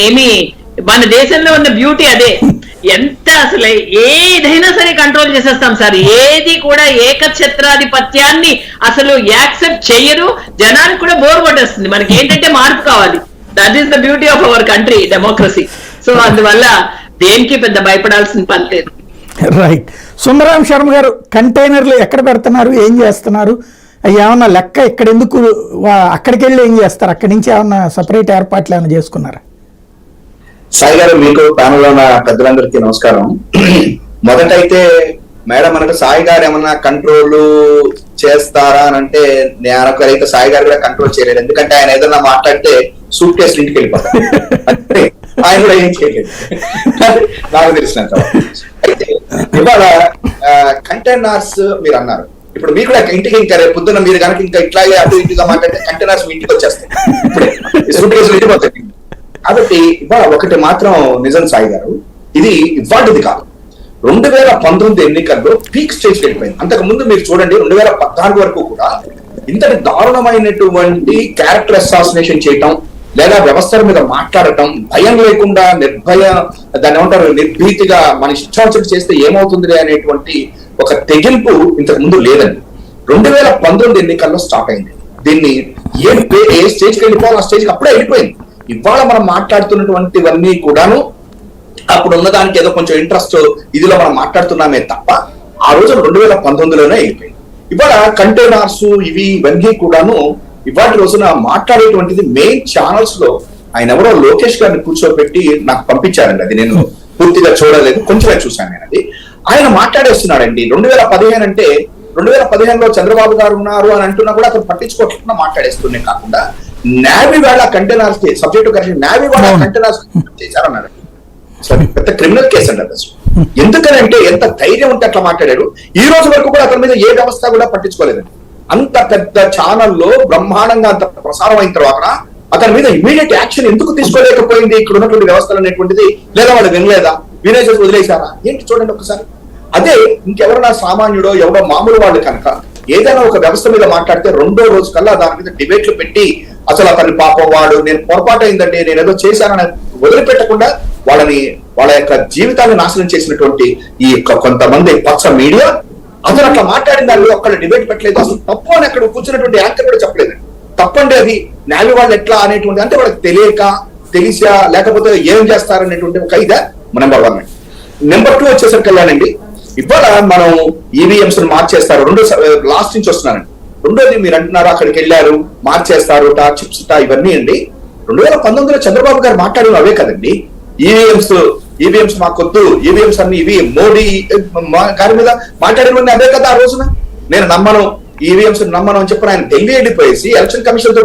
ఏమి మన దేశంలో ఉన్న బ్యూటీ అదే. ఎంత అసలు ఏదైనా సరే కంట్రోల్ చేసేస్తాం సార్. ఏది కూడా ఏకఛత్రాధిపత్యాన్ని అసలు యాక్సెప్ట్ చెయ్యరు. జనానికి కూడా బోర్ కొట్టేస్తుంది. మనకి ఏంటంటే మార్పు కావాలి. That is the beauty of our country, democracy. So అందువల్ల దేనికి పెద్ద భయపడాల్సిన పని లేదు. రైట్. సుందరాం శర్మ గారు, కంటైనర్లు ఎక్కడ పెడుతున్నారు, ఏం చేస్తున్నారు, ఏమన్నా లెక్క ఇక్కడ ఎందుకు, అక్కడికి వెళ్ళి ఏం చేస్తారు, అక్కడి నుంచి ఏమన్నా సపరేట్ ఏర్పాట్లు ఏమైనా చేసుకున్నారా? సాయి గారు, మీకు ప్యానల్ లో ఉన్న పెద్దలందరికీ నమస్కారం. మొదటైతే మేడం అన్నట్టు సాయి గారు ఏమన్నా కంట్రోల్ చేస్తారా అని అంటే నేను సాయి గారు కూడా కంట్రోల్ చేయలేదు. ఎందుకంటే ఆయన ఏదన్నా మాట్లాడితే సూట్ కేసులు ఇంటికి వెళ్ళిపోతారు. అంటే ఆయన కూడా ఏం చేయలేదు నాకు తెలిసినంత. అయితే ఇవాళ కంటైనర్స్ మీరు అన్నారు. ఇప్పుడు మీకు కూడా ఇంటికి ఇంకా రేపు పొద్దున్న మీరు కనుక ఇంకా ఇట్లాగే అటు ఇటుగా మాట్లాడితే కంటైనర్స్ మీ ఇంటికి వచ్చేస్తాయి. ఇప్పుడే సూట్ కేసులు ఇంటిపోతాయి. కాబట్టి ఇవాళ ఒకటి మాత్రం నిజం సాయి గారు, ఇది ఇవాటిది కాదు. 2019 ఎన్నికల్లో పీక్ స్టేజ్ వెళ్ళిపోయింది. అంతకు ముందు మీరు చూడండి, 2014 వరకు కూడా ఇంతటి దారుణమైనటువంటి క్యారెక్టర్ అసాసినేషన్ చేయటం, లేదా వ్యవస్థల మీద మాట్లాడటం, భయం లేకుండా దాన్ని ఏమంటారు, నిర్భీతిగా మన ఇష్టాంశం చేస్తే ఏమవుతుంది అనేటువంటి ఒక తెగింపు ఇంతకు ముందు లేదండి. 2019 ఎన్నికల్లో స్టార్ట్ అయింది. దీన్ని ఏ స్టేజ్కి వెళ్ళిపోవాలి ఆ స్టేజ్కి అప్పుడే వెళ్ళిపోయింది. ఇవాళ మనం మాట్లాడుతున్నటువంటివన్నీ కూడాను అప్పుడు ఉన్నదానికి ఏదో కొంచెం ఇంట్రెస్ట్ ఇదిలో మనం మాట్లాడుతున్నామే తప్ప ఆ రోజు 2019లోనే అయిపోయింది. ఇవాళ కంటైనర్స్ ఇవన్నీ కూడాను ఇవాటి రోజున మాట్లాడేటువంటిది మెయిన్ ఛానల్స్ లో ఆయన ఎవరో లోకేష్ గారిని కూర్చోబెట్టి నాకు పంపించారండి. అది నేను పూర్తిగా చూడలేదు, కొంచెమే చూశాను నేను. అది ఆయన మాట్లాడేస్తున్నాడండి. 2015 అంటే 2015లో చంద్రబాబు గారు ఉన్నారు అని అంటున్నా కూడా అతను పట్టించుకోకుండా మాట్లాడేస్తూనే కాకుండా నేవీ వాళ్ళ కంటైనర్స్ కి సబ్జెక్టు కలిసి నేవీ వాళ్ళ కంటైనర్స్ చేశారన్నాడు. పెద్ద క్రిమినల్ కేసు అండి అసలు. ఎందుకనంటే ఎంత ధైర్యం ఉంటే అట్లా మాట్లాడారు. ఈ రోజు వరకు కూడా అతని మీద ఏ వ్యవస్థ కూడా పట్టించుకోలేదండి. అంత పెద్ద ఛానల్లో బ్రహ్మాండంగా అంత ప్రసారం అయిన తర్వాత అతని మీద ఇమీడియట్ యాక్షన్ ఎందుకు తీసుకోలేకపోయింది ఇక్కడ ఉన్నటువంటి వ్యవస్థలు అనేటువంటిది? లేదా వాళ్ళు వినలేదా, వినేసేసి వదిలేశారా ఏంటి? చూడండి ఒకసారి. అదే ఇంకెవరైనా సామాన్యుడో ఎవరో మామూలు వాళ్ళు కనుక ఏదైనా ఒక వ్యవస్థ మీద మాట్లాడితే రెండో రోజు కల్లా దాని మీద డిబేట్లు పెట్టి అసలు అతని పాపం వాడు నేను పొరపాటు అయిందంటే నేను ఏదో చేశానని వదిలిపెట్టకుండా వాళ్ళ యొక్క జీవితాన్ని నాశనం చేసినటువంటి ఈ కొంతమంది పచ్చ మీడియా అతను అట్లా మాట్లాడిన దానిలో ఒక్కడ డిబేట్ పెట్టలేదు. అసలు తప్పు అని అక్కడ కూర్చున్నటువంటి యాంకర్ కూడా చెప్పలేదు. తప్పండి అది నేవీ వాళ్ళు ఎట్లా అనేటువంటి, అంటే వాళ్ళకి తెలిసా లేకపోతే ఏం చేస్తారనేటువంటి ఒక ఇదే నెంబర్ 1. నెంబర్ 2 వచ్చేసరికి వెళ్ళానండి. ఇవాళ మనం ఈవీఎంస్ మార్చేస్తారు, లాస్ట్ నుంచి వస్తున్నానండి. రెండోది మీరు అంటున్నారు అక్కడికి వెళ్ళారు మార్చేస్తారు చిప్స్ ఇవన్నీ అండి. 2019లో చంద్రబాబు గారు మాట్లాడిన అవే కదండి. ఈవీఎంస్ మాకొద్దు, ఈవీఎంస్ అన్ని ఇవి మోడీ గారి మీద మాట్లాడినవన్నీ అవే కదా. ఆ రోజున నేను నమ్మను, ఈవీఎంస్ నమ్మను అని చెప్పి ఆయన ఢిల్లీ వెళ్ళిపోయేసి ఎలక్షన్ కమిషన్ తో